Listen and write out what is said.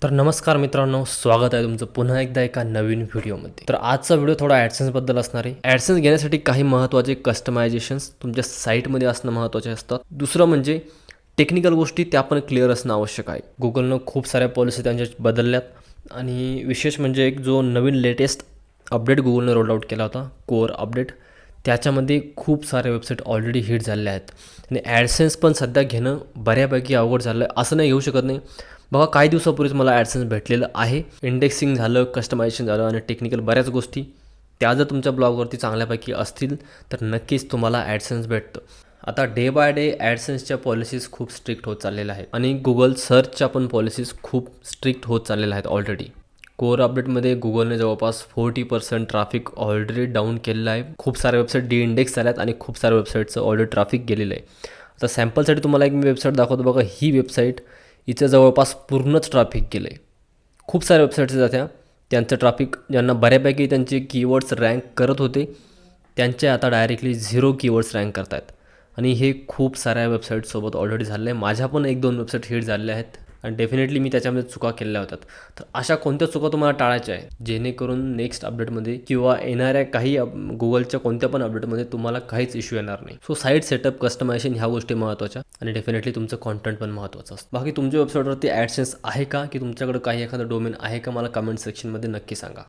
तर नमस्कार मित्रांनो, स्वागत आहे तुमचं पुन्हा एकदा एका नवीन व्हिडिओमध्ये. तर आजचा व्हिडिओ थोडा ॲडसेन्सबद्दल असणार आहे. ॲडसेन्स घेण्यासाठी काही महत्त्वाचे कस्टमायझेशन्स तुमच्या साईटमध्ये असणं महत्त्वाचे असतात. दुसरं म्हणजे टेक्निकल गोष्टी त्या पण क्लिअर असणं आवश्यक आहे. गुगलनं खूप साऱ्या पॉलिसी त्यांच्या बदलल्यात आणि विशेष म्हणजे एक जो नवीन लेटेस्ट अपडेट गुगलने रोल आउट केला होता, कोअर अपडेट, त्याच्यामध्ये खूप साऱ्या वेबसाईट ऑलरेडी हिट झाल्या आहेत आणि ॲडसेन्स पण सध्या घेणं बऱ्यापैकी अवघड झालं आहे. असं नाही घेऊ शकत नाही. बघा, काही दिवसापूर्वीच मला ॲडसेन्स भेटलेलं आहे. इंडेक्सिंग झालं, कस्टमायझेशन झालं आणि टेक्निकल बऱ्याच गोष्टी त्या जर तुमच्या ब्लॉगवरती चांगल्यापैकी असतील तर नक्कीच तुम्हाला ॲडसेन्स भेटतं. आता डे बाय डे ॲडसेन्सच्या पॉलिसीज खूप स्ट्रिक्ट होत चाललेल्या आहेत आणि गुगल सर्चच्या पण पॉलिसीज खूप स्ट्रिक्ट होत चाललेल्या आहेत ऑलरेडी. कोअर अपडेटमध्ये गुगलने जवळपास 40% ट्रॅफिक ऑलरेडी डाऊन केलेलं आहे. खूप साऱ्या वेबसाईट डिइंडेक्स झाल्यात आणि खूप साऱ्या वेबसाईटचं ऑलरेडी ट्रॅफिक गेलेलं आहे. आता सॅम्पलसाठी तुम्हाला एक मी वेबसाईट दाखवतो बघा. ही वेबसाईट, हिचं जवळपास पूर्णच ट्रॅफिक गेलं आहे. खूप साऱ्या वेबसाईट्स जात्या, त्यांचं ट्रॅफिक ज्यांना बऱ्यापैकी त्यांचे कीवर्ड्स रँक करत होते त्यांचे आता डायरेक्टली 0 कीवर्ड्स रँक करत आहेत आणि हे खूप साऱ्या वेबसाईटसोबत ऑलरेडी झालं आहे. माझ्या पण 1-2 वेबसाईट हिट झालेल्या आहेत आणि डेफिनेटली मी त्याच्यामध्ये चुका केलेल्या होत्या. तर अशा कोणत्या चुका तुम्हाला टाळायच्या आहे जेणेकरून नेक्स्ट अपडेटमध्ये किंवा येणाऱ्या काही गुगलच्या कोणत्या पण अपडेटमध्ये तुम्हाला काहीच इश्यू येणार नाही. सो साईट सेटअप, कस्टमायझेशन ह्या गोष्टी महत्त्वाच्या आणि डेफिनेटली तुमचं कॉन्टेंट पण महत्त्वाचं असतं. बाकी तुमच्या वेबसाईटवरती ॲडसेन्स आहे का, की तुमच्याकडे काही एखादं डोमेन आहे का, मला कमेंट सेक्शनमध्ये नक्की सांगा.